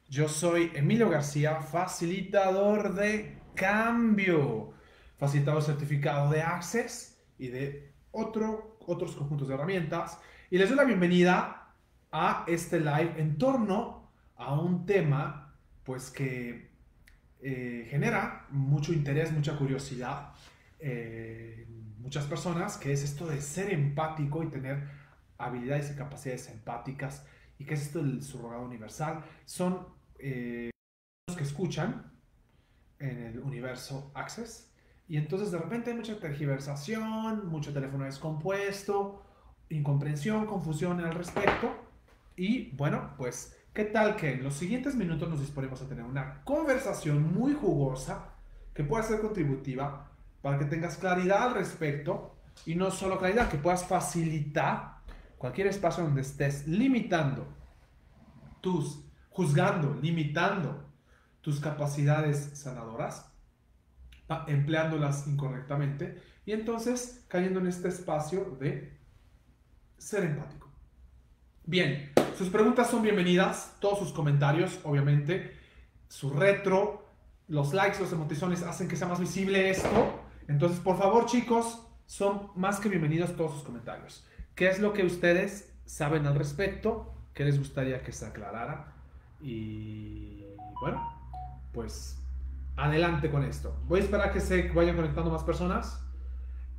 Yo soy Emilio García, facilitador de cambio, facilitador certificado de Access y de otros conjuntos de herramientas. Y les doy la bienvenida a este live en torno a un tema pues que genera mucho interés, mucha curiosidad muchas personas, que es esto de ser empático y tener habilidades y capacidades empáticas. ¿Y qué es esto del subrogado universal? Son los que escuchan en el universo Access y entonces de repente hay mucha tergiversación, mucho teléfono descompuesto, incomprensión, confusión al respecto. Y bueno, pues, ¿qué tal que en los siguientes minutos nos disponemos a tener una conversación muy jugosa que pueda ser contributiva para que tengas claridad al respecto y no solo claridad, que puedas facilitar cualquier espacio donde estés limitando tus, juzgando, limitando tus capacidades sanadoras, empleándolas incorrectamente y entonces cayendo en este espacio de ser empático. Bien, sus preguntas son bienvenidas, todos sus comentarios, obviamente, su retro, los likes, los emotizones hacen que sea más visible esto. Entonces, por favor, chicos, son más que bienvenidos todos sus comentarios. ¿Qué es lo que ustedes saben al respecto? ¿Qué les gustaría que se aclarara? Y bueno, pues adelante con esto. Voy a esperar a que se vayan conectando más personas.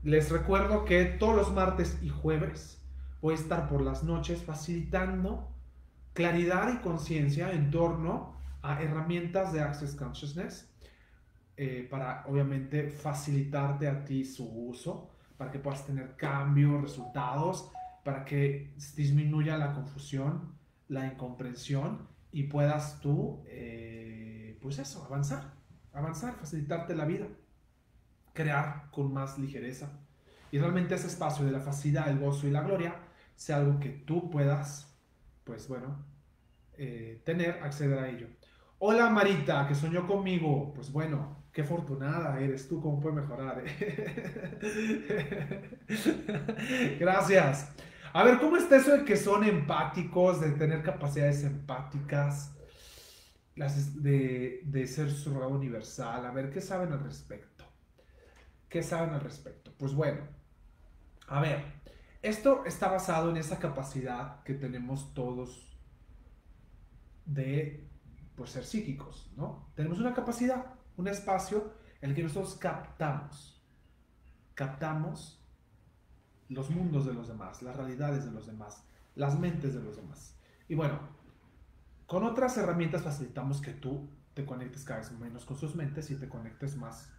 Les recuerdo que todos los martes y jueves voy a estar por las noches facilitando claridad y conciencia en torno a herramientas de Access Consciousness para obviamente facilitarte a ti su uso, para que puedas tener cambios, resultados, para que disminuya la confusión, la incomprensión y puedas tú, pues eso, avanzar, facilitarte la vida, crear con más ligereza. Y realmente ese espacio de la facilidad, el gozo y la gloria sea algo que tú puedas, pues bueno, tener, acceder a ello. Hola Marita, que soñó conmigo. Pues bueno, qué afortunada eres tú, cómo puede mejorar. Gracias. A ver, ¿cómo está eso de que son empáticos, de tener capacidades empáticas, de ser subrogado universal? A ver, ¿qué saben al respecto? ¿Qué saben al respecto? Pues bueno, a ver, esto está basado en esa capacidad que tenemos todos de pues, ser psíquicos, ¿no? Tenemos una capacidad, un espacio en el que nosotros captamos los mundos de los demás, las realidades de los demás, las mentes de los demás. Y bueno, con otras herramientas facilitamos que tú te conectes cada vez menos con sus mentes y te conectes más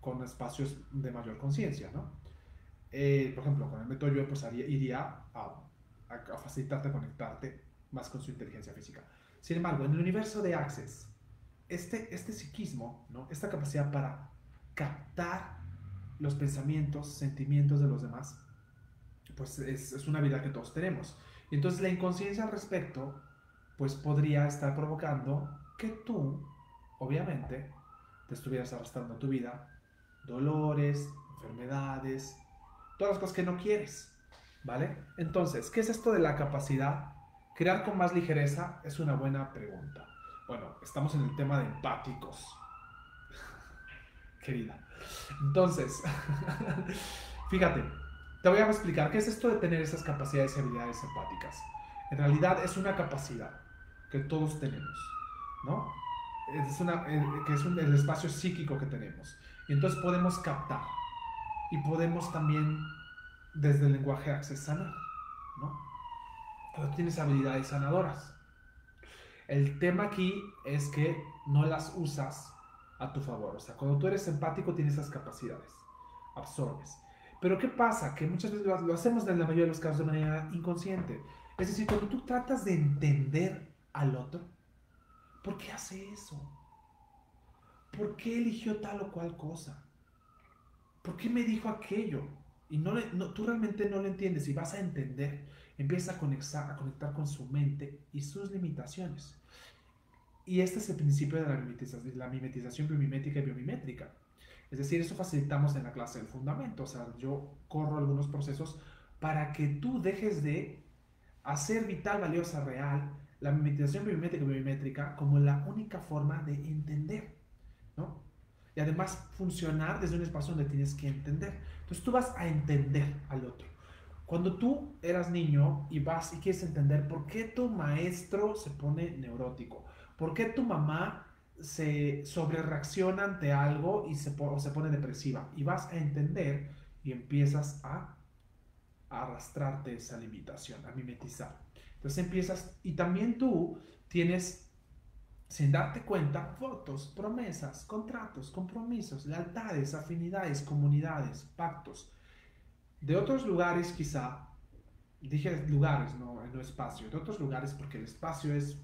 con espacios de mayor conciencia, ¿no? Por ejemplo, con el método yo pues iría a facilitarte, a conectarte más con su inteligencia física. Sin embargo, en el universo de Access, este psiquismo, ¿no? Esta capacidad para captar los pensamientos, sentimientos de los demás, pues es una habilidad que todos tenemos. Y entonces la inconsciencia al respecto, pues podría estar provocando que tú, obviamente, te estuvieras arrastrando a tu vida dolores, enfermedades, todas las cosas que no quieres, ¿vale? Entonces, ¿qué es esto de la capacidad? Crear con más ligereza es una buena pregunta. Bueno, estamos en el tema de empáticos, querida. Entonces, fíjate, te voy a explicar qué es esto de tener esas capacidades y habilidades empáticas. En realidad es una capacidad que todos tenemos, ¿no? Que es el espacio psíquico que tenemos. Y entonces podemos captar y podemos también desde el lenguaje access sanar, ¿no? Pero tienes habilidades sanadoras. El tema aquí es que no las usas a tu favor. O sea, cuando tú eres empático tienes esas capacidades, absorbes. Pero ¿qué pasa? Que muchas veces lo hacemos en la mayoría de los casos de manera inconsciente. Es decir, cuando tú tratas de entender al otro, ¿por qué hace eso? ¿Por qué eligió tal o cual cosa? ¿Por qué me dijo aquello? Y tú realmente no lo entiendes y vas a entender. Empiezas a conectar con su mente y sus limitaciones. Y este es el principio de la mimetización biomimética y biomimétrica. Es decir, eso facilitamos en la clase del fundamento. O sea, yo corro algunos procesos para que tú dejes de hacer vital, valiosa, real la mimetización biomimética y biométrica como la única forma de entender, ¿no? Y además funcionar desde un espacio donde tienes que entender. Entonces tú vas a entender al otro. Cuando tú eras niño y vas y quieres entender por qué tu maestro se pone neurótico, por qué tu mamá se sobrereacciona ante algo y o se pone depresiva, y vas a entender y empiezas a arrastrarte esa limitación, a mimetizar. Entonces empiezas, y también tú tienes, sin darte cuenta, votos, promesas, contratos, compromisos, lealtades, afinidades, comunidades, pactos, de otros lugares quizá, dije lugares, no espacio, de otros lugares porque el espacio es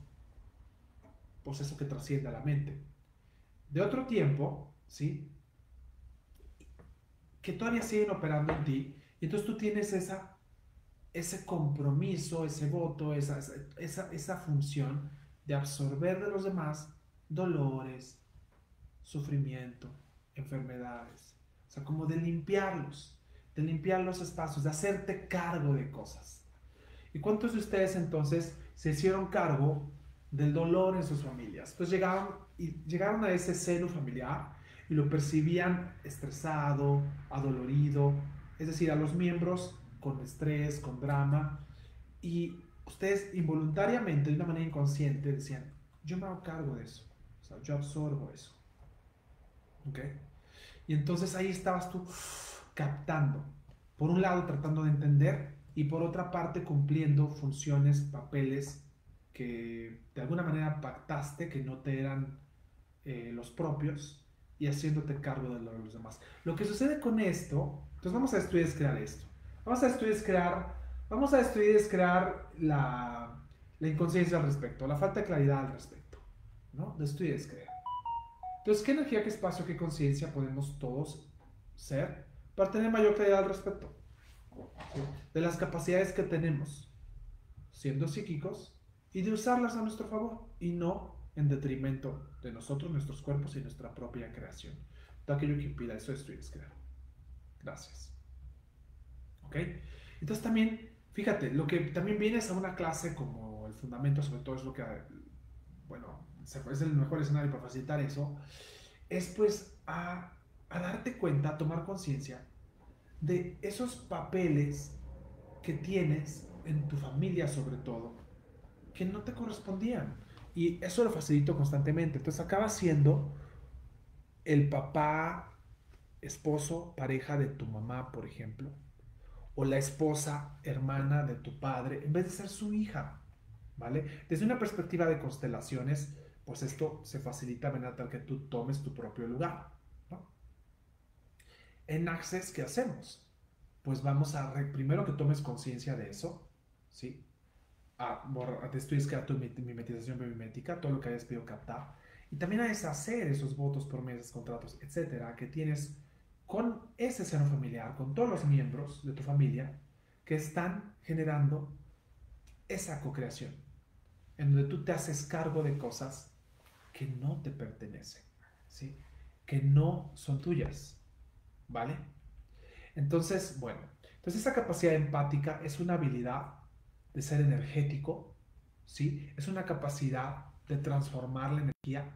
pues eso que trasciende a la mente, de otro tiempo, ¿sí? Que todavía siguen operando en ti, y entonces tú tienes ese compromiso, ese voto, esa función de absorber de los demás dolores, sufrimiento, enfermedades, o sea, como de limpiar los espacios, de hacerte cargo de cosas. ¿Y cuántos de ustedes entonces se hicieron cargo del dolor en sus familias? Entonces llegaron a ese seno familiar y lo percibían estresado, adolorido, es decir, a los miembros con estrés, con drama, y ustedes involuntariamente, de una manera inconsciente, decían, yo me hago cargo de eso, o sea, yo absorbo eso, ¿ok? Y entonces ahí estabas tú captando, por un lado tratando de entender y por otra parte cumpliendo funciones, papeles que de alguna manera pactaste que no te eran los propios y haciéndote cargo de los demás. Lo que sucede con esto, entonces vamos a estudiar es crear esto. Vamos a estudiar es crear la inconsciencia al respecto, la falta de claridad al respecto, ¿no? De estudiar es crear. Entonces, ¿qué energía, qué espacio, qué conciencia podemos todos ser para tener mayor claridad al respecto? ¿Sí? De las capacidades que tenemos siendo psíquicos y de usarlas a nuestro favor y no en detrimento de nosotros, nuestros cuerpos y nuestra propia creación. Todo aquello que impida eso es crear. Gracias. ¿Ok? Entonces también, fíjate, lo que también vienes a una clase como el fundamento, sobre todo es lo que, bueno, es el mejor escenario para facilitar eso, es pues a darte cuenta, a tomar conciencia de esos papeles que tienes en tu familia sobre todo, que no te correspondían. Y eso lo facilito constantemente. Entonces acaba siendo el papá, esposo, pareja de tu mamá, por ejemplo, o la esposa, hermana de tu padre, en vez de ser su hija, ¿vale? Desde una perspectiva de constelaciones, pues esto se facilita de manera tal que tú tomes tu propio lugar, ¿no? En Access, ¿qué hacemos? Pues vamos a, primero que tomes conciencia de eso, ¿sí? Te estudies crear tu mimetización biomimética, todo lo que hayas podido captar, y también a deshacer esos votos, promesas, contratos, etcétera, que tienes con ese seno familiar, con todos los miembros de tu familia que están generando esa co-creación, en donde tú te haces cargo de cosas que no te pertenecen, ¿sí? Que no son tuyas, ¿vale? Entonces, bueno, entonces esa capacidad empática es una habilidad de ser energético, ¿sí? Es una capacidad de transformar la energía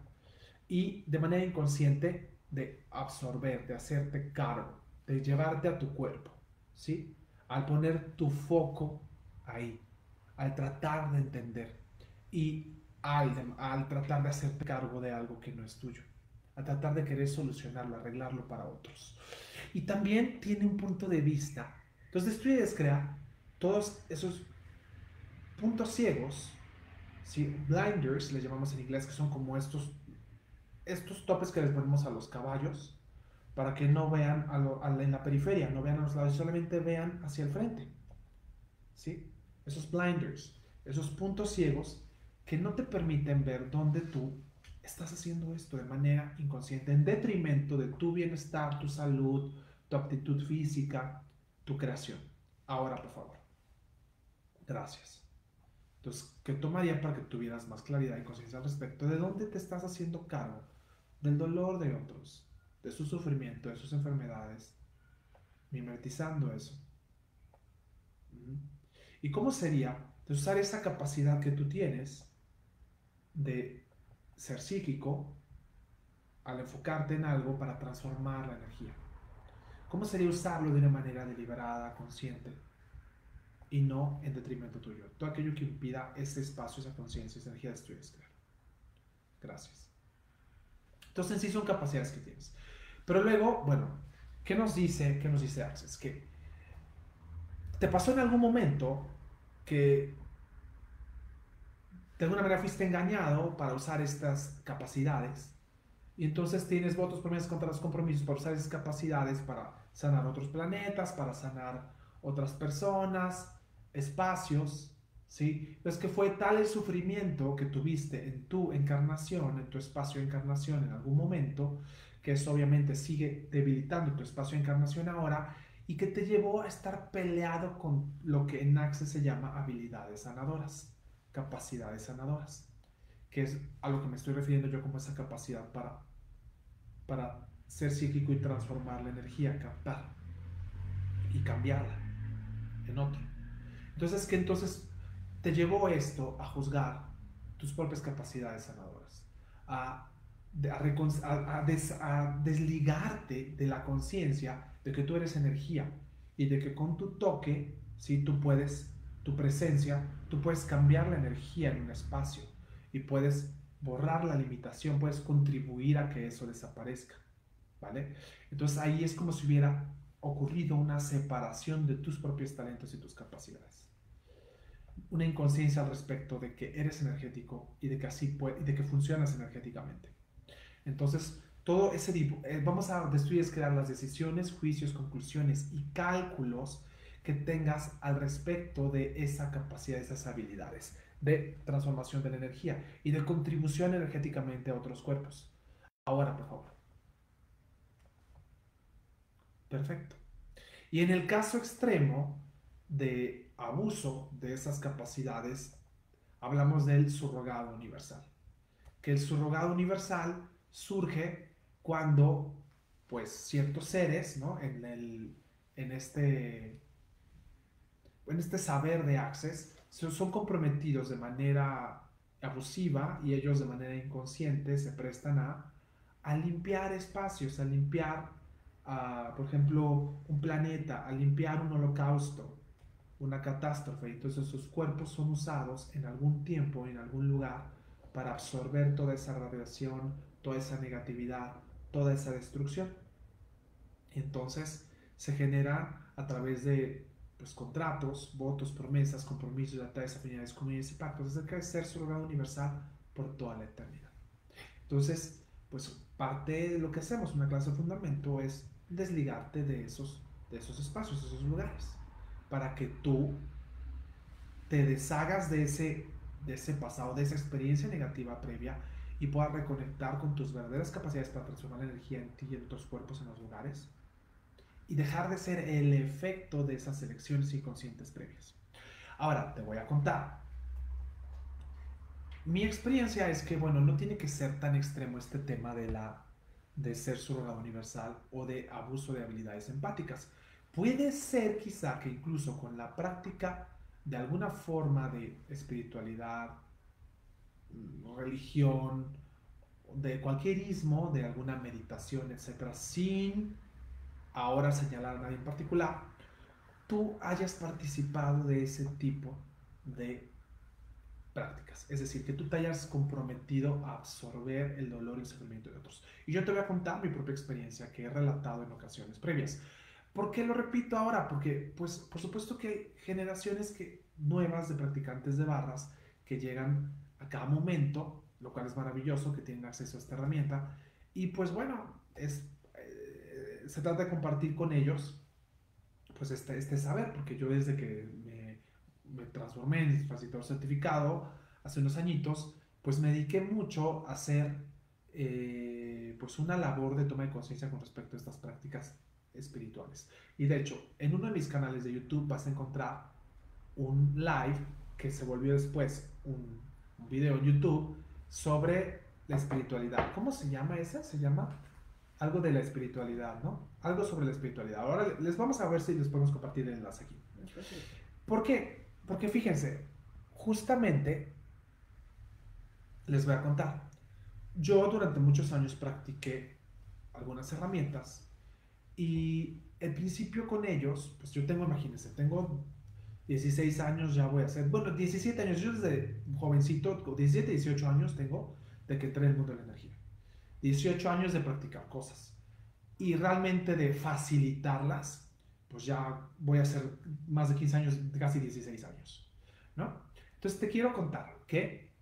y de manera inconsciente de absorber, de hacerte cargo, de llevarte a tu cuerpo, ¿sí? Al poner tu foco ahí, al tratar de entender y al tratar de hacerte cargo de algo que no es tuyo, al tratar de querer solucionarlo, arreglarlo para otros. Y también tiene un punto de vista. Entonces, destruye y descrea todos esos puntos ciegos, ¿sí? Blinders, les llamamos en inglés, que son como estos topes que les ponemos a los caballos para que no vean en la periferia, no vean a los lados, solamente vean hacia el frente, ¿sí? Esos blinders, esos puntos ciegos que no te permiten ver dónde tú estás haciendo esto de manera inconsciente, en detrimento de tu bienestar, tu salud, tu aptitud física, tu creación. Ahora, por favor. Gracias. Entonces, ¿qué tomaría para que tuvieras más claridad y conciencia al respecto de dónde te estás haciendo cargo del dolor de otros, de su sufrimiento, de sus enfermedades, mimetizando eso? ¿Y cómo sería de usar esa capacidad que tú tienes de ser psíquico al enfocarte en algo para transformar la energía. ¿Cómo sería usarlo de una manera deliberada, consciente y no en detrimento tuyo? Todo aquello que impida ese espacio, esa conciencia, esa energía destruyes, claro. Gracias. Entonces, sí son capacidades que tienes. Pero luego, bueno, qué nos dice Access? Que te pasó en algún momento que de alguna manera fuiste engañado para usar estas capacidades y entonces tienes votos, promesas, contratos, compromisos para usar esas capacidades para sanar otros planetas, para sanar otras personas, espacios, ¿sí? Es que fue tal el sufrimiento que tuviste en tu encarnación, en tu espacio de encarnación en algún momento, que eso obviamente sigue debilitando tu espacio de encarnación ahora y que te llevó a estar peleado con lo que en Access se llama habilidades sanadoras, capacidades sanadoras, que es a lo que me estoy refiriendo yo como esa capacidad para ser psíquico y transformar la energía, captar y cambiarla en otro. Entonces, que entonces te llevó esto a juzgar tus propias capacidades sanadoras, a, a desligarte de la conciencia de que tú eres energía y de que con tu toque, ¿sí? Tú puedes, tu presencia, tú puedes cambiar la energía en un espacio y puedes borrar la limitación, puedes contribuir a que eso desaparezca, ¿vale? Entonces ahí es como si hubiera ocurrido una separación de tus propios talentos y tus capacidades, una inconsciencia al respecto de que eres energético y de que así y de que funcionas energéticamente. Entonces, todo ese vamos a destruir, es crear las decisiones, juicios, conclusiones y cálculos que tengas al respecto de esa capacidad, esas habilidades de transformación de la energía y de contribución energéticamente a otros cuerpos. Ahora, por favor. Perfecto. Y en el caso extremo de abuso de esas capacidades, hablamos del subrogado universal. Que el subrogado universal surge cuando, pues, ciertos seres, ¿no? En este, en este saber de Access, son comprometidos de manera abusiva y ellos de manera inconsciente se prestan a limpiar espacios, a limpiar, por ejemplo, un planeta, a limpiar un holocausto, una catástrofe. Entonces sus cuerpos son usados en algún tiempo, en algún lugar, para absorber toda esa radiación, toda esa negatividad, toda esa destrucción. Entonces se genera a través de, pues, contratos, votos, promesas, compromisos, lealtades, afinidades, comunidades y pactos acerca de ser surrogado universal por toda la eternidad. Entonces, pues parte de lo que hacemos en una clase de fundamento es desligarte de esos espacios, de esos lugares, para que tú te deshagas de ese pasado, de esa experiencia negativa previa y puedas reconectar con tus verdaderas capacidades para transformar la energía en ti y en otros cuerpos, en los lugares, y dejar de ser el efecto de esas elecciones inconscientes previas. Ahora, te voy a contar. Mi experiencia es que, bueno, no tiene que ser tan extremo este tema de ser surrogado universal o de abuso de habilidades empáticas. Puede ser quizá que incluso con la práctica de alguna forma de espiritualidad, religión, de cualquier ismo, de alguna meditación, etcétera, sin ahora señalar a nadie en particular, tú hayas participado de ese tipo de prácticas. Es decir, que tú te hayas comprometido a absorber el dolor y el sufrimiento de otros. Y yo te voy a contar mi propia experiencia que he relatado en ocasiones previas. ¿Por qué lo repito ahora? Porque, pues, por supuesto que hay generaciones nuevas de practicantes de barras que llegan a cada momento, lo cual es maravilloso, que tienen acceso a esta herramienta. Y pues bueno, se trata de compartir con ellos pues este saber, porque yo desde que me transformé en facilitador certificado hace unos añitos, pues me dediqué mucho a hacer pues una labor de toma de conciencia con respecto a estas prácticas espirituales. Y de hecho, en uno de mis canales de YouTube vas a encontrar un live que se volvió después un video en YouTube sobre la espiritualidad. ¿Cómo se llama esa? Se llama algo de la espiritualidad, ¿no? Algo sobre la espiritualidad. Ahora les vamos a ver si les podemos compartir el enlace aquí. ¿Por qué? Porque fíjense, justamente Les voy a contar. Yo durante muchos años practiqué algunas herramientas y el principio con ellos, pues yo tengo, imagínense, tengo 16 años, ya voy a hacer, bueno, 17 años, yo desde jovencito, 17, 18 años tengo de que entré en el mundo de la energía. 18 años de practicar cosas y realmente de facilitarlas, pues ya voy a hacer más de 15 años, casi 16 años, ¿no? Entonces te quiero contar que,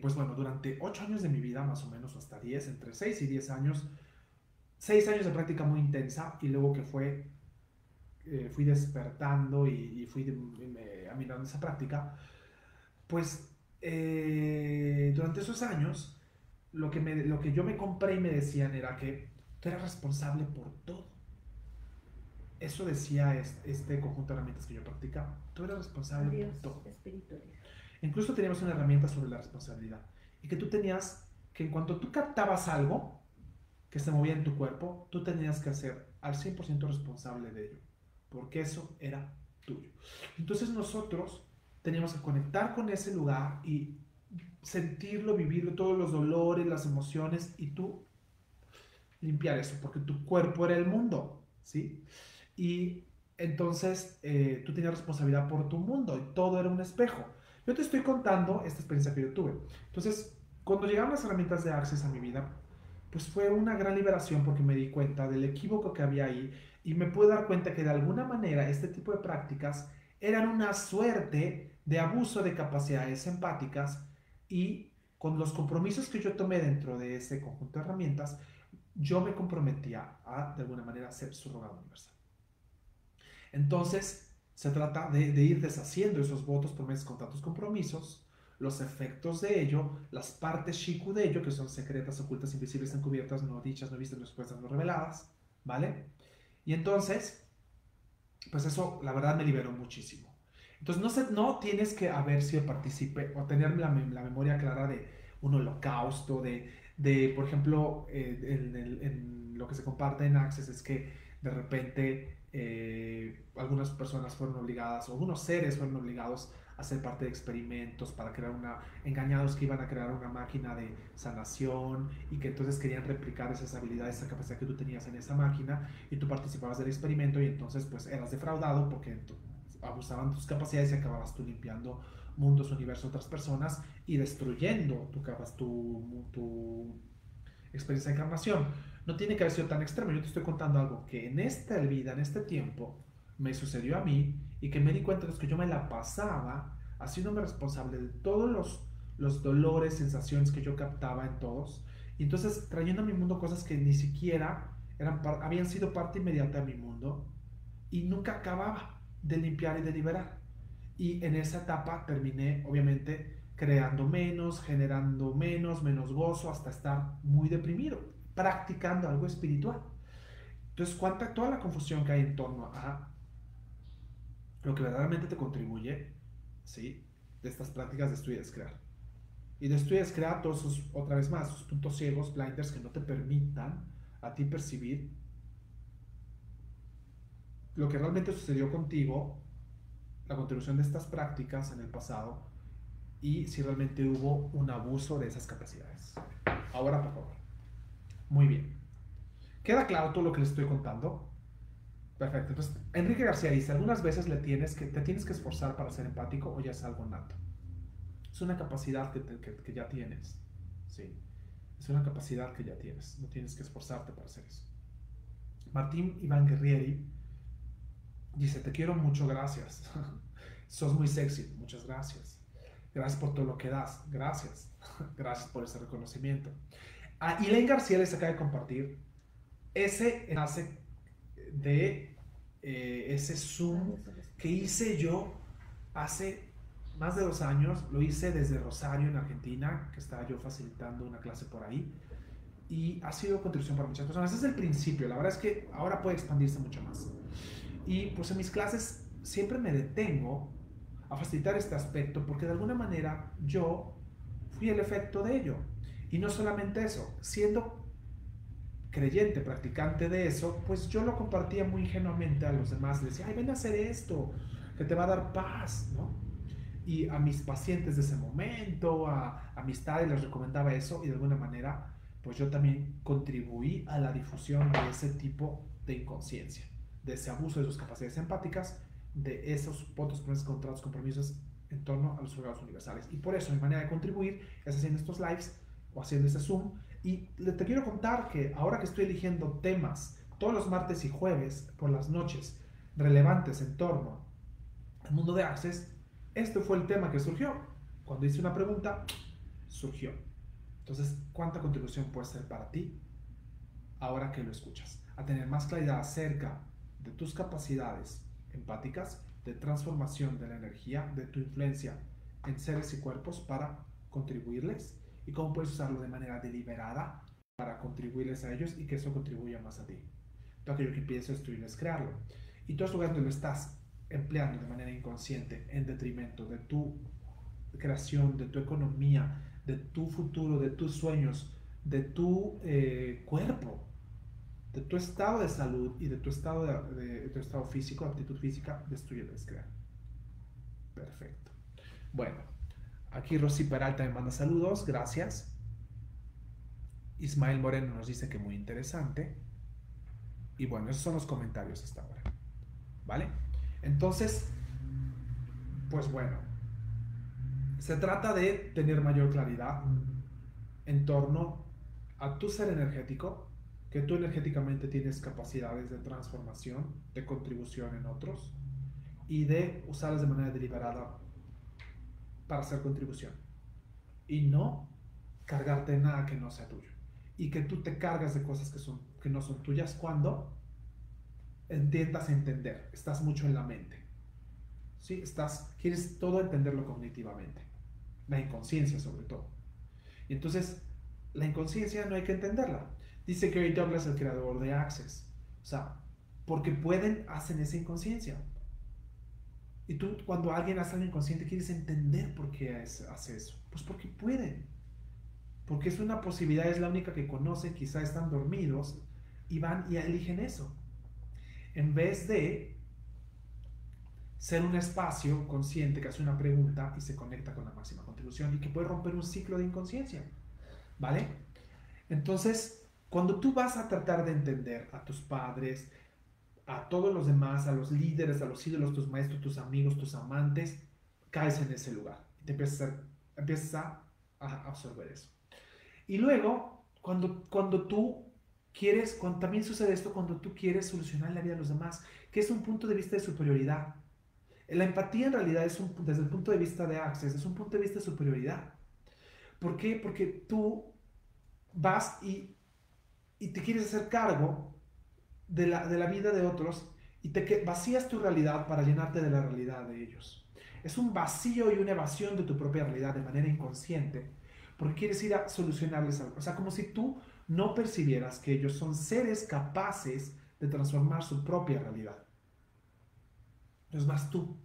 pues bueno, durante 8 años de mi vida, más o menos, hasta 10, entre 6 y 10 años, 6 años de práctica muy intensa y luego que fui despertando y fui aminorando esa práctica, pues durante esos años lo que yo me compré y me decían era que tú eras responsable por todo. Eso decía este conjunto de herramientas que yo practicaba. Tú eres responsable por todo. Incluso teníamos una herramienta sobre la responsabilidad. Y que tú tenías que en cuanto tú captabas algo que se movía en tu cuerpo, tú tenías que ser al 100% responsable de ello. Porque eso era tuyo. Entonces nosotros teníamos que conectar con ese lugar y sentirlo, vivirlo, todos los dolores, las emociones y tú limpiar eso, porque tu cuerpo era el mundo, ¿sí? Y entonces tú tenías responsabilidad por tu mundo y todo era un espejo. Yo te estoy contando esta experiencia que yo tuve. Entonces, cuando llegaron las herramientas de Access a mi vida, pues fue una gran liberación porque me di cuenta del equívoco que había ahí y me pude dar cuenta que de alguna manera este tipo de prácticas eran una suerte de abuso de capacidades empáticas y con los compromisos que yo tomé dentro de ese conjunto de herramientas, yo me comprometía a, de alguna manera, ser surrogado universal. Entonces, se trata de ir deshaciendo esos votos, promesas, contratos, compromisos, los efectos de ello, las partes shiku de ello, que son secretas, ocultas, invisibles, encubiertas, no dichas, no vistas, no expuestas, no reveladas, ¿vale? Y entonces, pues eso, la verdad, me liberó muchísimo. Entonces, no tienes que haber sido partícipe o tener la memoria clara de un holocausto, por ejemplo, en lo que se comparte en Access es que de repente algunas personas fueron obligadas, o algunos seres fueron obligados a ser parte de experimentos para crear engañados que iban a crear una máquina de sanación y que entonces querían replicar esas habilidades, esa capacidad que tú tenías en esa máquina y tú participabas del experimento y entonces pues eras defraudado porque abusaban tus capacidades y acababas tú limpiando mundos, universos, otras personas y destruyendo tu experiencia de encarnación. No tiene que haber sido tan extremo. Yo te estoy contando algo que en esta vida, en este tiempo, me sucedió a mí y que me di cuenta de que yo me la pasaba haciéndome responsable de todos los dolores, sensaciones que yo captaba en todos. Y entonces trayendo a mi mundo cosas que ni siquiera habían sido parte inmediata de mi mundo y nunca acababa de limpiar y de liberar. Y en esa etapa terminé, obviamente, creando menos, generando menos gozo, hasta estar muy deprimido, practicando algo espiritual. Entonces, toda la confusión que hay en torno a lo que verdaderamente te contribuye, ¿sí? De estas prácticas de estudio y descrear. Y de estudio y descrear todos sus, otra vez más, sus puntos ciegos, blinders, que no te permitan a ti percibir lo que realmente sucedió contigo, la contribución de estas prácticas en el pasado y si realmente hubo un abuso de esas capacidades. Ahora, por favor. Muy bien. ¿Queda claro todo lo que les estoy contando? Perfecto. Entonces, Enrique García dice, algunas veces te tienes que esforzar para ser empático o ya es algo nato. Es una capacidad que ya tienes. Sí. Es una capacidad que ya tienes. No tienes que esforzarte para hacer eso. Martín Iván Guerrieri dice, te quiero mucho, gracias. Sos muy sexy, muchas gracias. Gracias por todo lo que das, gracias. Gracias por ese reconocimiento. A Elaine García les acaba de compartir ese enlace de ese Zoom que hice yo hace más de 2 años. Lo hice desde Rosario, en Argentina, que estaba yo facilitando una clase por ahí. Y ha sido contribución para muchas personas. Ese es el principio. La verdad es que ahora puede expandirse mucho más. Y pues en mis clases siempre me detengo a facilitar este aspecto porque de alguna manera yo fui el efecto de ello. Y no solamente eso, siendo creyente, practicante de eso, pues yo lo compartía muy ingenuamente a los demás. Les decía, ay, ven a hacer esto, que te va a dar paz, ¿no? y a mis pacientes de ese momento, a amistades les recomendaba eso y de alguna manera pues yo también contribuí a la difusión de ese tipo de inconsciencia, de ese abuso de sus capacidades empáticas, de esos votos, promesas, contratos, compromisos en torno a los juzgados universales. Y por eso mi manera de contribuir es haciendo estos lives o haciendo este Zoom. Y te quiero contar que ahora que estoy eligiendo temas todos los martes y jueves por las noches relevantes en torno al mundo de Access, este fue el tema que surgió. Cuando hice una pregunta, surgió. Entonces, ¿cuánta contribución puede ser para ti ahora que lo escuchas? A tener más claridad acerca de tus capacidades empáticas, de transformación de la energía, de tu influencia en seres y cuerpos para contribuirles y cómo puedes usarlo de manera deliberada para contribuirles a ellos y que eso contribuya más a ti. Todo aquello que empieces a destruir es crearlo. Y todos los lugares donde lo estás empleando de manera inconsciente en detrimento de tu creación, de tu economía, de tu futuro, de tus sueños, de tu cuerpo, de tu estado de salud y de tu estado, de tu estado físico, aptitud física, destruye, descrea. Perfecto. Bueno, aquí Rosy Peralta me manda saludos, gracias. Ismael Moreno nos dice que muy interesante. Y bueno, esos son los comentarios hasta ahora. ¿Vale? Entonces, pues bueno, se trata de tener mayor claridad en torno a tu ser energético, que tú energéticamente tienes capacidades de transformación, de contribución en otros y de usarlas de manera deliberada para hacer contribución y no cargarte de nada que no sea tuyo y que tú te cargas de cosas que no son tuyas cuando intentas entender, estás mucho en la mente, ¿sí? Quieres todo entenderlo cognitivamente, la inconsciencia sobre todo. Y entonces, la inconsciencia no hay que entenderla. Dice Gary Douglas, el creador de Access. O sea, porque hacen esa inconsciencia. Y tú, cuando alguien hace algo inconsciente, quieres entender por qué hace eso. Pues porque pueden. Porque es una posibilidad, es la única que conocen, quizá están dormidos y van y eligen eso. En vez de ser un espacio consciente que hace una pregunta y se conecta con la máxima contribución y que puede romper un ciclo de inconsciencia. ¿Vale? Entonces, cuando tú vas a tratar de entender a tus padres, a todos los demás, a los líderes, a los ídolos, tus maestros, tus amigos, tus amantes, caes en ese lugar. Te empiezas a absorber eso. Y luego, cuando tú quieres, también sucede esto cuando tú quieres solucionar la vida de los demás, que es un punto de vista de superioridad. La empatía en realidad desde el punto de vista de Access, es un punto de vista de superioridad. ¿Por qué? Porque tú vas y te quieres hacer cargo de la vida de otros y vacías tu realidad para llenarte de la realidad de ellos. Es un vacío y una evasión de tu propia realidad de manera inconsciente, porque quieres ir a solucionarles algo. O sea, como si tú no percibieras que ellos son seres capaces de transformar su propia realidad. Entonces vas tú.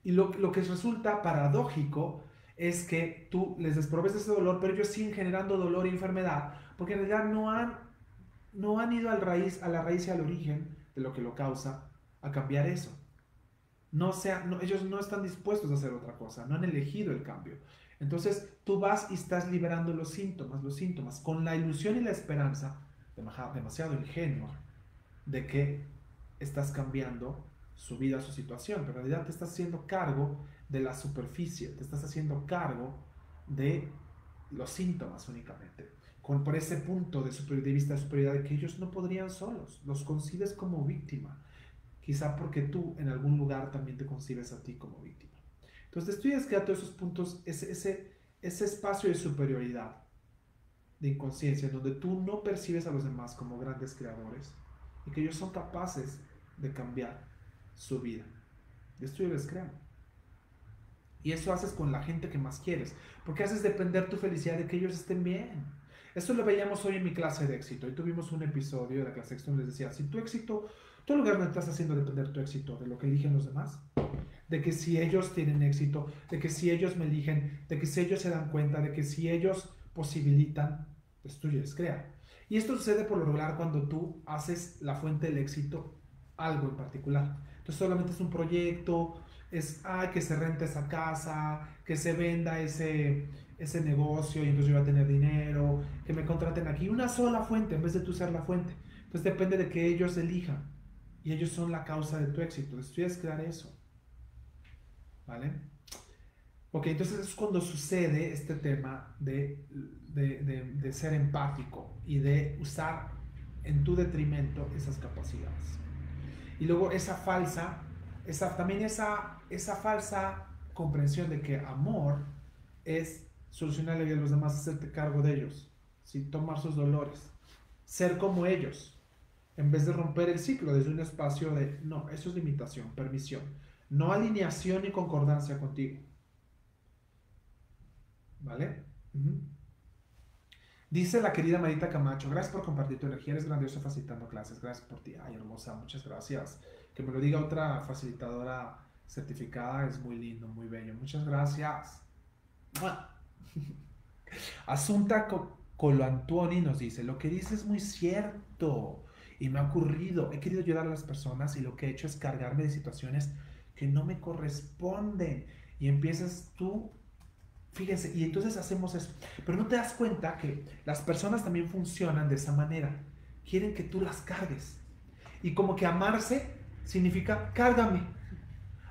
Y lo que resulta paradójico es que tú les desprovees de ese dolor, pero ellos siguen generando dolor y enfermedad, porque en realidad no han ido a la raíz y al origen de lo que lo causa, a cambiar eso. Ellos no están dispuestos a hacer otra cosa, no han elegido el cambio. Entonces tú vas y estás liberando los síntomas, con la ilusión y la esperanza, demasiado ingenua, de que estás cambiando su vida, su situación, pero en realidad te estás haciendo cargo de la superficie, te estás haciendo cargo de los síntomas únicamente, por ese punto de vista de superioridad de que ellos no podrían solos, los concibes como víctima, quizá porque tú en algún lugar también te concibes a ti como víctima. Entonces te estoy describiendo todos esos puntos, ese espacio de superioridad, de inconsciencia, en donde tú no percibes a los demás como grandes creadores y que ellos son capaces de cambiar su vida. Esto yo les creo. Y eso haces con la gente que más quieres, porque haces depender tu felicidad de que ellos estén bien. Esto lo veíamos hoy en mi clase de éxito. Hoy tuvimos un episodio de la clase de éxito donde les decía, si tu éxito, todo lugar donde estás haciendo depender tu éxito de lo que eligen los demás, de que si ellos tienen éxito, de que si ellos me eligen, de que si ellos se dan cuenta, de que si ellos posibilitan, pues tú ya les crea. Y esto sucede por lo regular cuando tú haces la fuente del éxito algo en particular. Entonces solamente es un proyecto es, que se rente esa casa, que se venda ese negocio y entonces yo voy a tener dinero, que me contraten aquí. Una sola fuente en vez de tú ser la fuente. Entonces depende de que ellos elijan y ellos son la causa de tu éxito. Entonces tú tienes que crear eso. ¿Vale? Ok, entonces es cuando sucede este tema de ser empático y de usar en tu detrimento esas capacidades. Y luego también esa falsa comprensión de que amor es solucionar la vida de los demás, hacerte cargo de ellos, ¿sí? Tomar sus dolores, ser como ellos, en vez de romper el ciclo desde un espacio de, no, eso es limitación, permisión, no alineación ni concordancia contigo. ¿Vale? Dice la querida Marita Camacho, gracias por compartir tu energía, eres grandiosa facilitando clases, gracias por ti, ay hermosa, muchas gracias. Que me lo diga otra facilitadora certificada es muy lindo, muy bello, muchas gracias. Asunta Coloantuoni nos dice, lo que dice es muy cierto y me ha ocurrido, he querido ayudar a las personas y lo que he hecho es cargarme de situaciones que no me corresponden y empiezas tú. Fíjense, y entonces hacemos eso. Pero no te das cuenta que las personas también funcionan de esa manera. Quieren que tú las cargues. Y como que amarse significa cárgame.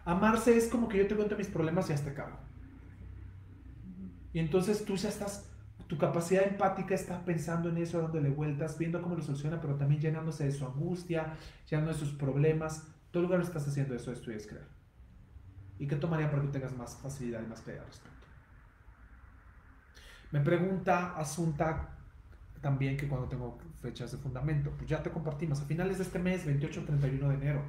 Amarse es como que yo te cuento mis problemas y ya te cargo. Y entonces tú ya estás, tu capacidad empática está pensando en eso, dándole vueltas, viendo cómo lo soluciona, pero también llenándose de su angustia, llenando de sus problemas. Todo lugar estás haciendo eso, esto y es crear. ¿Y qué tomaría para que tengas más facilidad y más claridad al respecto? Me pregunta Asunta también que cuando tengo fechas de fundamento. Pues ya te compartimos. A finales de este mes, 28 31 de enero,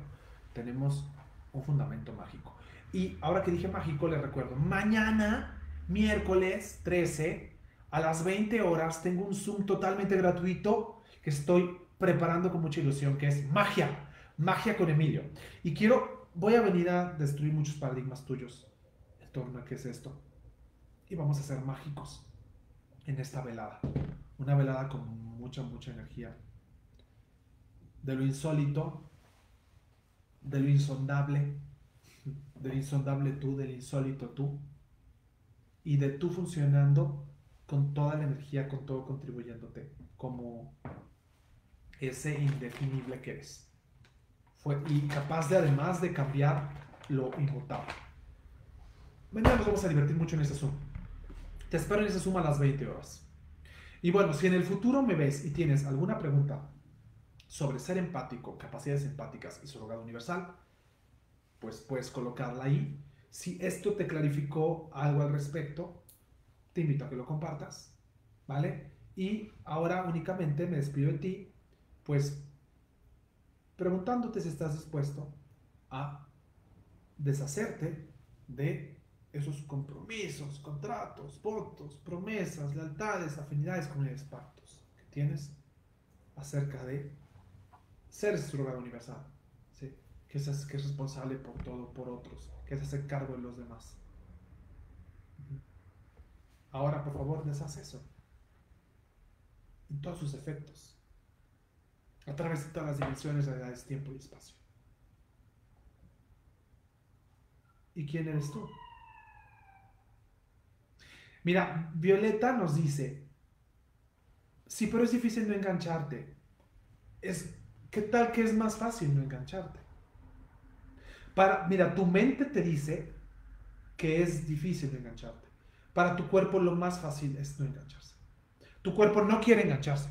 tenemos un fundamento mágico. Y ahora que dije mágico, les recuerdo, mañana, miércoles 13, a las 20 horas, tengo un Zoom totalmente gratuito que estoy preparando con mucha ilusión, que es magia con Emilio. Y voy a venir a destruir muchos paradigmas tuyos en torno a qué es esto. Y vamos a ser mágicos en esta velada. Una velada con mucha energía. De lo insólito, de lo insondable, del insondable tú, del insólito tú, y de tú funcionando con toda la energía, con todo contribuyéndote, como ese indefinible que eres. Y capaz de además de cambiar lo inmutable. Mañana nos vamos a divertir mucho en ese Zoom. Te espero en ese Zoom a las 20 horas. Y bueno, si en el futuro me ves y tienes alguna pregunta sobre ser empático, capacidades empáticas y surrogado universal, pues puedes colocarla ahí. Si esto te clarificó algo al respecto, te invito a que lo compartas, ¿vale? Y ahora únicamente me despido de ti, pues preguntándote si estás dispuesto a deshacerte de esos compromisos, contratos, votos, promesas, lealtades, afinidades, comunidades, pactos que tienes acerca de ser ese lugar universal, ¿sí? Que es responsable por todo, por otros, que se hace cargo de los demás. Ahora, por favor, deshaz eso en todos sus efectos, a través de todas las dimensiones, realidades, tiempo y espacio. ¿Y quién eres tú? Mira, Violeta nos dice, sí, pero es difícil no engancharte. ¿Qué tal que es más fácil no engancharte? Mira, tu mente te dice que es difícil no engancharte. Para tu cuerpo lo más fácil es no engancharse. Tu cuerpo no quiere engancharse.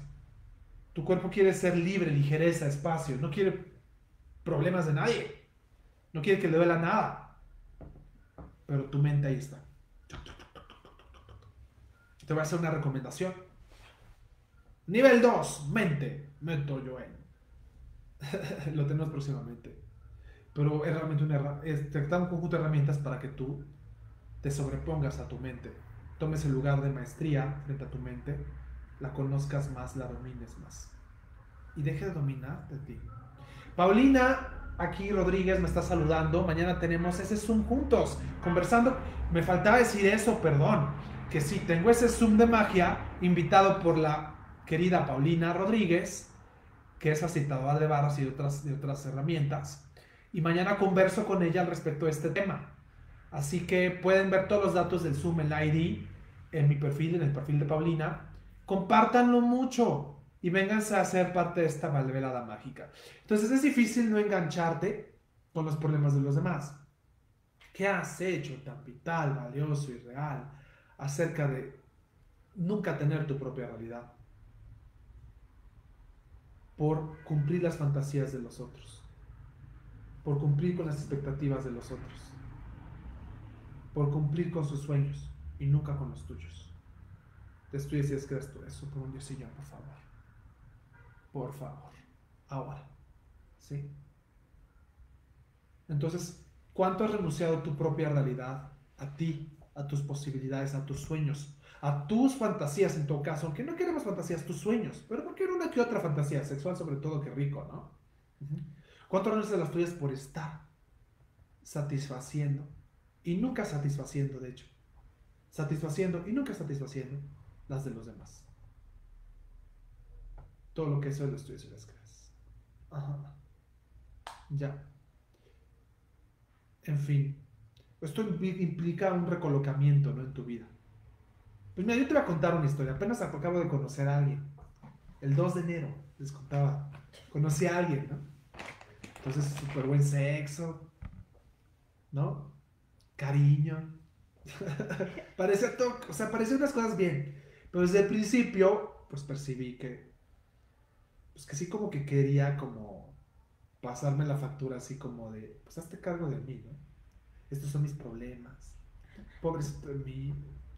Tu cuerpo quiere ser libre, ligereza, espacio. No quiere problemas de nadie. No quiere que le duela nada. Pero tu mente ahí está. Te voy a hacer una recomendación. Nivel 2, mente. Meto yo en. Lo tenemos próximamente. Pero es realmente te da un conjunto de herramientas para que tú te sobrepongas a tu mente. Tomes el lugar de maestría frente a tu mente. La conozcas más, la domines más. Y deje de dominar de ti. Paulina, aquí Rodríguez me está saludando. Mañana tenemos ese Zoom juntos, conversando. Me faltaba decir eso, perdón. Que sí, tengo ese Zoom de magia invitado por la querida Paulina Rodríguez, que es facilitadora de barras y de otras herramientas. y mañana converso con ella al respecto de este tema. Así que pueden ver todos los datos del Zoom, el ID, en mi perfil, en el perfil de Paulina. Compártanlo mucho y vénganse a ser parte de esta malvelada mágica. Entonces es difícil no engancharte con los problemas de los demás. ¿Qué has hecho tan vital, valioso y real acerca de nunca tener tu propia realidad? Por cumplir las fantasías de los otros, por cumplir con las expectativas de los otros, por cumplir con sus sueños y nunca con los tuyos. Te estoy diciendo que eres tú eso, por un diosillo, por favor. Por favor. Ahora. ¿Sí? Entonces, ¿cuánto has renunciado a tu propia realidad? A ti, a tus posibilidades, a tus sueños, a tus fantasías en tu caso, aunque no queremos fantasías, tus sueños, pero ¿por qué no una que otra fantasía sexual, sobre todo, que rico, ¿no? ¿Cuánto renuncias a las tuyas por estar satisfaciendo y nunca satisfaciendo, de hecho, satisfaciendo y nunca satisfaciendo las de los demás? Todo lo que eso es lo estudias y las crees. Ajá. Ya. En fin, esto implica un recolocamiento, ¿no? En tu vida. Pues mira, yo te voy a contar una historia. Apenas acabo de conocer a alguien. El 2 de enero, les contaba. Conocí a alguien, ¿no? Entonces, súper buen sexo, ¿no? Cariño. Parecía todo, o sea, parecían unas cosas bien. Pero desde el principio, pues percibí que, pues que sí como que quería como pasarme la factura así como de, pues hazte cargo de mí, ¿no? Estos son mis problemas. Pobrecito de mí,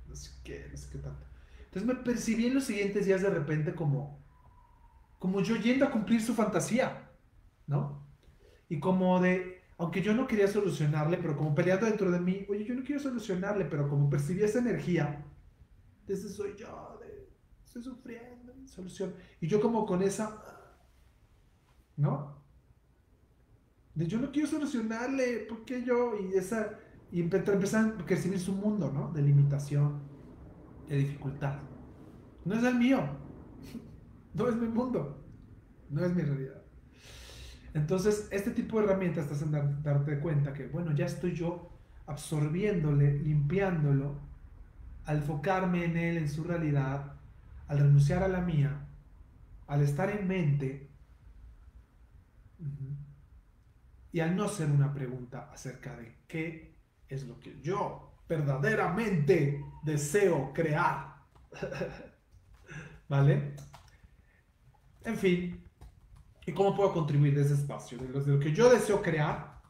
no sé qué tanto. Entonces me percibí en los siguientes días de repente como yo yendo a cumplir su fantasía, ¿no? Y como de, aunque yo no quería solucionarle, pero como peleando dentro de mí, oye, yo no quiero solucionarle, pero como percibí esa energía, desde soy yo, estoy sufriendo, solución. Y yo como con esa, ¿no? De yo no quiero solucionarle, ¿por qué yo? Y esa, y empezaron a percibir su mundo, ¿no? De limitación, de dificultad. No es el mío, no es mi mundo, no es mi realidad. Entonces, este tipo de herramientas te hacen darte cuenta que, bueno, ya estoy yo absorbiéndole, limpiándolo, al enfocarme en él, en su realidad, al renunciar a la mía, al estar en mente, y al no ser una pregunta acerca de qué es lo que yo verdaderamente deseo crear. ¿Vale? En fin, ¿y cómo puedo contribuir desde ese espacio? De lo que yo deseo crear,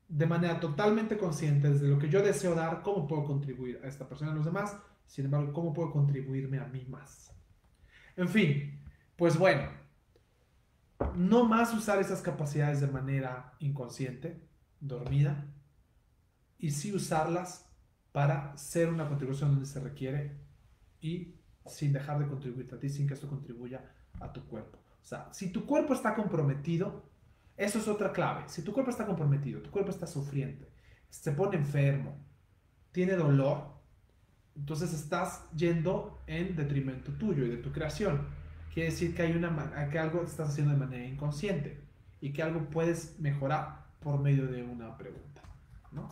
de manera totalmente consciente, desde lo que yo deseo dar, ¿cómo puedo contribuir a esta persona y a los demás? Sin embargo, ¿cómo puedo contribuirme a mí más? En fin, pues bueno, no más usar esas capacidades de manera inconsciente, dormida, y sí usarlas para ser una contribución donde se requiere y sin dejar de contribuir a ti, sin que esto contribuya a tu cuerpo. O sea, si tu cuerpo está comprometido, eso es otra clave. Si tu cuerpo está comprometido, tu cuerpo está sufriente, se pone enfermo, tiene dolor, entonces estás yendo en detrimento tuyo y de tu creación. Quiere decir que que algo estás haciendo de manera inconsciente y que algo puedes mejorar por medio de una pregunta, ¿no?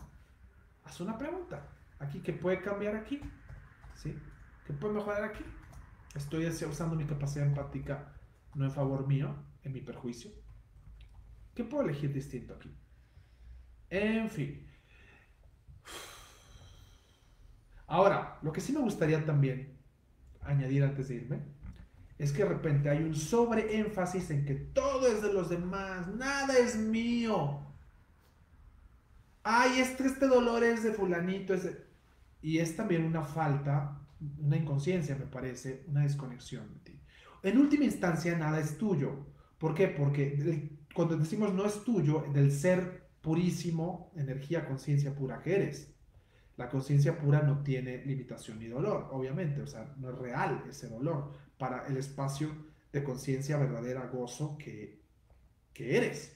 Haz una pregunta. Aquí, ¿qué puede cambiar aquí? ¿Sí? ¿Qué puede mejorar aquí? Estoy usando mi capacidad empática no en favor mío, en mi perjuicio. ¿Qué puedo elegir distinto aquí? En fin. Ahora, lo que sí me gustaría también añadir antes de irme es que de repente hay un sobreénfasis en que todo es de los demás, nada es mío. Ay, este dolor es de fulanito, y es también una falta, una inconsciencia, me parece, una desconexión de ti. En última instancia, nada es tuyo. ¿Por qué? Porque cuando decimos no es tuyo, del ser purísimo, energía, conciencia pura que eres. La conciencia pura no tiene limitación ni dolor, obviamente, o sea, no es real ese dolor para el espacio de conciencia verdadera, gozo que eres.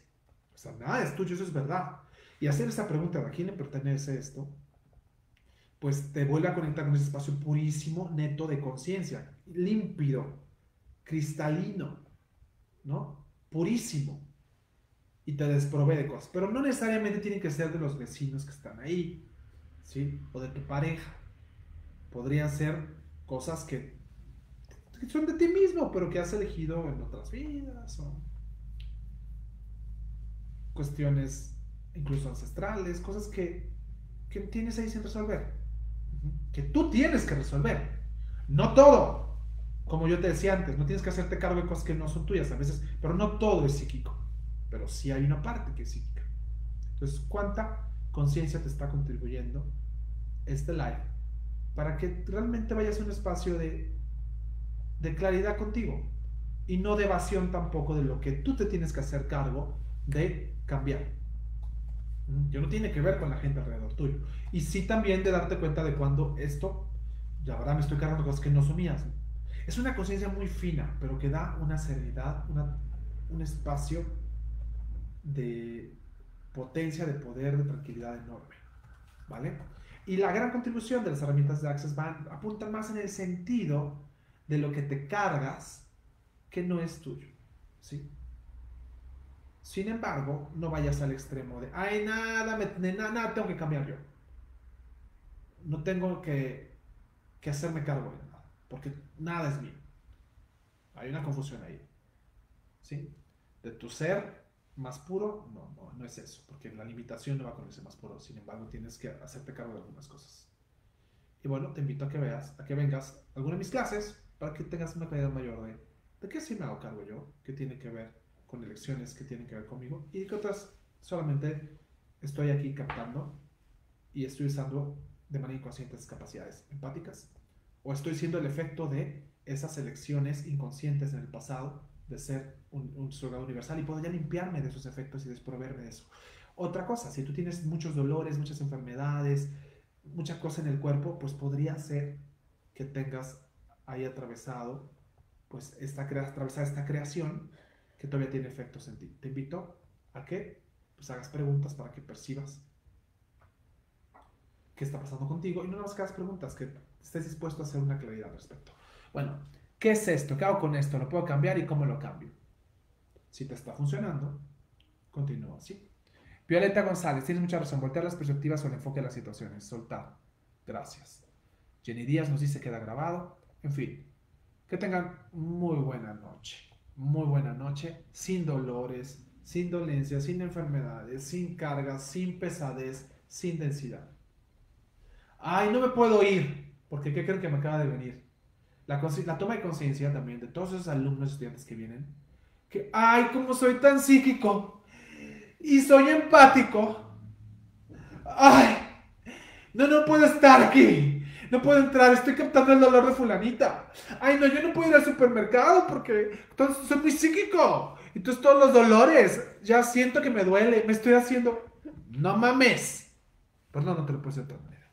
O sea, nada es tuyo, eso es verdad. Y hacer esa pregunta de a quién le pertenece esto, pues te vuelve a conectar con ese espacio purísimo, neto de conciencia, límpido, cristalino, ¿no? Purísimo. y te desprovee de cosas. Pero no necesariamente tienen que ser de los vecinos que están ahí, ¿sí? O de tu pareja. Podrían ser cosas que son de ti mismo, pero que has elegido en otras vidas, o cuestiones incluso ancestrales, cosas que tienes ahí sin resolver, que tú tienes que resolver. No todo, como yo te decía antes, no tienes que hacerte cargo de cosas que no son tuyas a veces, pero no todo es psíquico, pero sí hay una parte que es psíquica. Entonces, ¿cuánta conciencia te está contribuyendo este live para que realmente vayas a un espacio de claridad contigo y no de evasión tampoco de lo que tú te tienes que hacer cargo de cambiar? Yo no tiene que ver con la gente alrededor tuyo. Y sí también de darte cuenta de cuando esto, ya ahora me estoy cargando cosas que no son mías. Es una conciencia muy fina, pero que da una serenidad, un espacio de potencia, de poder, de tranquilidad enorme. ¿Vale? Y la gran contribución de las herramientas de Access apuntan más en el sentido de lo que te cargas que no es tuyo. ¿Sí? Sin embargo, no vayas al extremo de, ay, nada tengo que cambiar yo. No tengo que hacerme cargo de nada, porque nada es mío. Hay una confusión ahí. ¿Sí? De tu ser más puro, no es eso, porque la limitación no va con ese más puro. Sin embargo, tienes que hacerte cargo de algunas cosas. Y bueno, te invito a que vengas a alguna de mis clases para que tengas una claridad mayor de qué sí me hago cargo yo, qué tiene que ver con elecciones que tienen que ver conmigo y que otras solamente estoy aquí captando y estoy usando de manera inconsciente esas capacidades empáticas, o estoy siendo el efecto de esas elecciones inconscientes en el pasado de ser un soldado universal y puedo ya limpiarme de esos efectos y desproveerme de eso. Otra cosa, si tú tienes muchos dolores, muchas enfermedades, mucha cosa en el cuerpo, pues podría ser que tengas ahí atravesado pues atravesar esta creación que todavía tiene efectos en ti. Te invito a que pues hagas preguntas para que percibas qué está pasando contigo y no más que hagas preguntas, que estés dispuesto a hacer una claridad al respecto. Bueno, ¿qué es esto? ¿Qué hago con esto? ¿Lo puedo cambiar y cómo lo cambio? Si te está funcionando, continúa así. Violeta González, tienes mucha razón. Voltear las perspectivas o el enfoque de las situaciones. Soltar. Gracias. Jenny Díaz nos dice queda grabado. En fin, que tengan muy buena noche. Muy buena noche, sin dolores, sin dolencias, sin enfermedades, sin cargas, sin pesadez, sin densidad. Ay, no me puedo ir, porque ¿qué creen que me acaba de venir? La toma de conciencia también de todos esos alumnos estudiantes que vienen, que, ay, como soy tan psíquico y soy empático, ay, no puedo estar aquí, no puedo entrar, estoy captando el dolor de fulanita. Ay, no, yo no puedo ir al supermercado porque entonces soy muy psíquico. Entonces todos los dolores, ya siento que me duele, me estoy haciendo... No mames. Pues no te lo puedo decir de otra manera.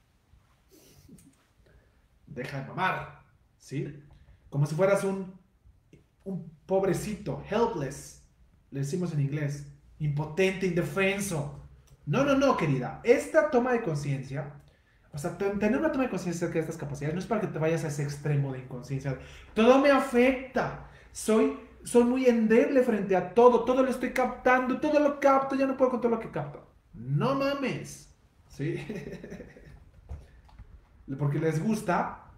Deja de mamar, ¿sí? Como si fueras un pobrecito, helpless, le decimos en inglés, impotente, indefenso. No, querida. Esta toma de conciencia, o sea, tener una toma de conciencia acerca de estas capacidades no es para que te vayas a ese extremo de inconsciencia. Todo me afecta. Soy muy endeble frente a todo lo estoy captando, todo lo capto, ya no puedo con todo lo que capto. No mames. ¿Sí? Porque les gusta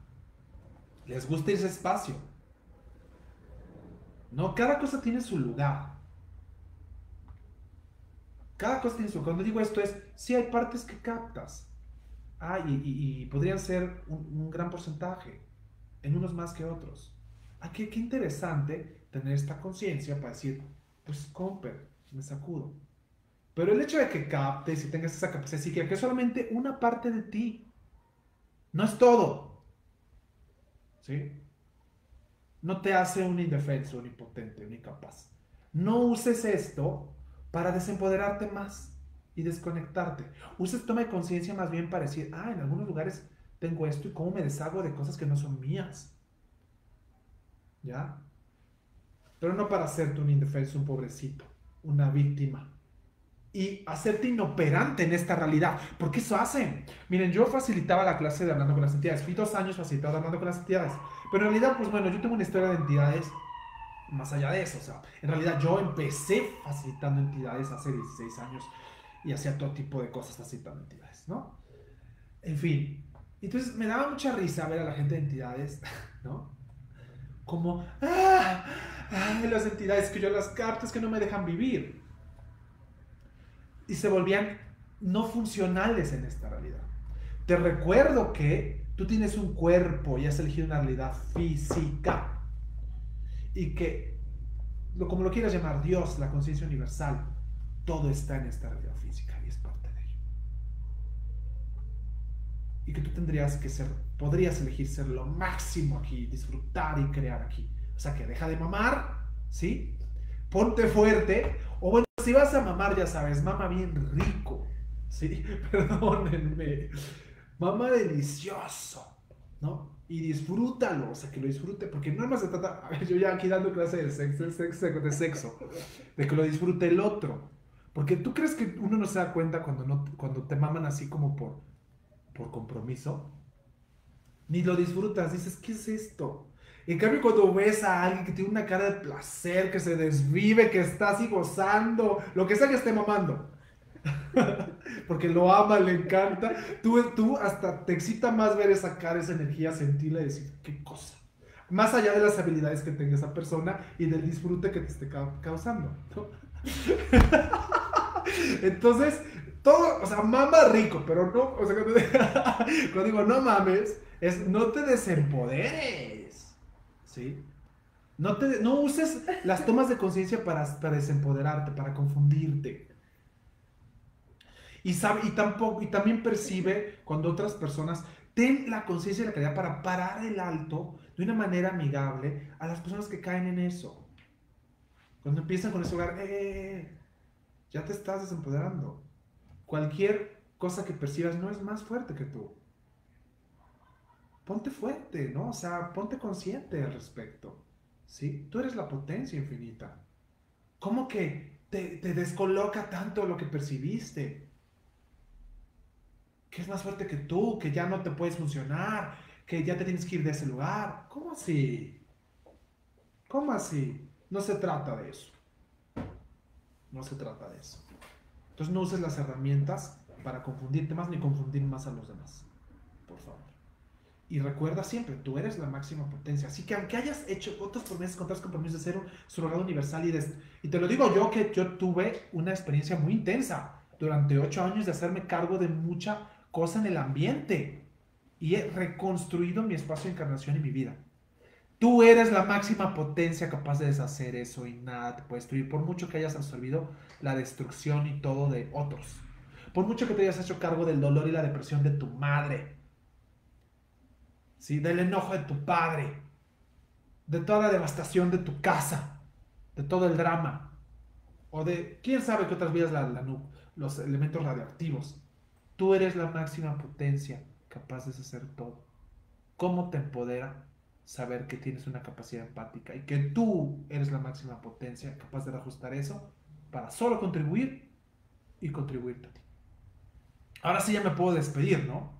irse espacio. No, cada cosa tiene su lugar. Cada cosa tiene su lugar. Cuando digo esto es, sí hay partes que captas. Y podrían ser un gran porcentaje, en unos más que otros. Qué interesante tener esta conciencia para decir, pues, comper, me sacudo. Pero el hecho de que captes y tengas esa capacidad psíquica, que es solamente una parte de ti, no es todo. ¿Sí? No te hace un indefenso, un impotente, un incapaz. No uses esto para desempoderarte más y desconectarte. Uses toma de conciencia más bien para decir, en algunos lugares tengo esto y cómo me deshago de cosas que no son mías. ¿Ya? Pero no para hacerte un indefenso, un pobrecito, una víctima. Y hacerte inoperante en esta realidad. Porque eso hacen. Miren, yo facilitaba la clase de Hablando con las Entidades. Fui 2 años facilitando Hablando con las Entidades. Pero en realidad, pues bueno, yo tengo una historia de entidades más allá de eso, o sea, en realidad yo empecé facilitando entidades hace 16 años y hacía todo tipo de cosas facilitando entidades, ¿no? En fin, entonces me daba mucha risa ver a la gente de entidades, ¿no? Como, las entidades que yo las cartas que no me dejan vivir. Y se volvían no funcionales en esta realidad. Te recuerdo que tú tienes un cuerpo y has elegido una realidad física. Y que, como lo quieras llamar, Dios, la conciencia universal, todo está en esta realidad física y es parte de ello. Y que tú podrías elegir ser lo máximo aquí, disfrutar y crear aquí. O sea que deja de mamar, ¿sí? Ponte fuerte, o bueno, si vas a mamar, ya sabes, mama bien rico, ¿sí? Perdónenme, mama delicioso, ¿no? Y disfrútalo, o sea, que lo disfrute, porque no más se trata, a ver, yo ya aquí dando clase de sexo, de que lo disfrute el otro. Porque tú crees que uno no se da cuenta cuando te maman así como por compromiso, ni lo disfrutas, dices, ¿qué es esto? En cambio, cuando ves a alguien que tiene una cara de placer, que se desvive, que está así gozando, lo que sea que esté mamando, porque lo ama, le encanta, tú hasta te excita más ver esa cara, esa energía, sentirla y decir, qué cosa. Más allá de las habilidades que tenga esa persona y del disfrute que te esté causando, ¿no? Entonces, todo, o sea, mama rico, pero no, o sea, cuando digo no mames, es no te desempoderes, ¿sí? No uses las tomas de conciencia para desempoderarte, para confundirte. Y también percibe cuando otras personas ten la conciencia y la calidad para parar el alto de una manera amigable a las personas que caen en eso. Cuando empiezan con ese hogar, ya te estás desempoderando. Cualquier cosa que percibas no es más fuerte que tú. Ponte fuerte, ¿no? O sea, ponte consciente al respecto, ¿sí? Tú eres la potencia infinita. ¿Cómo que te descoloca tanto lo que percibiste? Que es más fuerte que tú, que ya no te puedes funcionar, que ya te tienes que ir de ese lugar. ¿Cómo así? ¿Cómo así? No se trata de eso. No se trata de eso. Entonces no uses las herramientas para confundirte más ni confundir más a los demás. Por favor. Y recuerda siempre, tú eres la máxima potencia. Así que aunque hayas hecho otros promesas, contratos, compromisos de ser un surrogado universal y te lo digo yo que yo tuve una experiencia muy intensa durante 8 años de hacerme cargo de mucha cosa en el ambiente y he reconstruido mi espacio de encarnación y mi vida. Tú eres la máxima potencia capaz de deshacer eso y nada te puede destruir, por mucho que hayas absorbido la destrucción y todo de otros. Por mucho que te hayas hecho cargo del dolor y la depresión de tu madre, ¿sí? Del enojo de tu padre, de toda la devastación de tu casa, de todo el drama, o de quién sabe qué otras vidas los elementos radioactivos. Tú eres la máxima potencia capaz de deshacer todo. ¿Cómo te empodera saber que tienes una capacidad empática y que tú eres la máxima potencia capaz de ajustar eso para solo contribuir y contribuirte a ti? Ahora sí ya me puedo despedir, ¿no?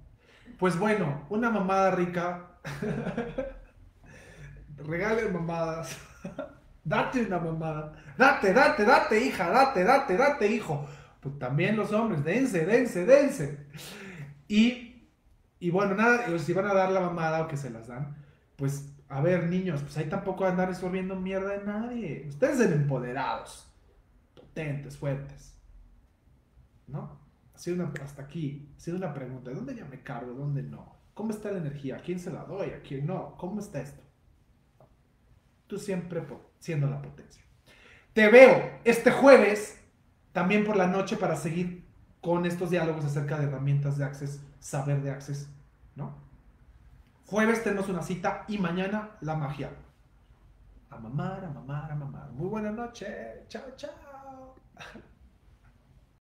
Pues bueno, una mamada rica. Regale mamadas. Date una mamada. Date, hija. Date, hijo. Pues también los hombres, dense. Y bueno, nada, si van a dar la mamada o que se las dan, pues a ver, niños, pues ahí tampoco andar absorbiendo mierda de nadie. Ustedes son empoderados, potentes, fuertes, ¿no? Hasta aquí, ha sido una pregunta, ¿de dónde ya me cargo? ¿Dónde no? ¿Cómo está la energía? ¿A quién se la doy? ¿A quién no? ¿Cómo está esto? Tú siempre siendo la potencia. Te veo este jueves, también por la noche, para seguir con estos diálogos acerca de herramientas de Access, saber de Access, ¿no? Jueves tenemos una cita y mañana la magia. A mamar. Muy buena noche. Chao.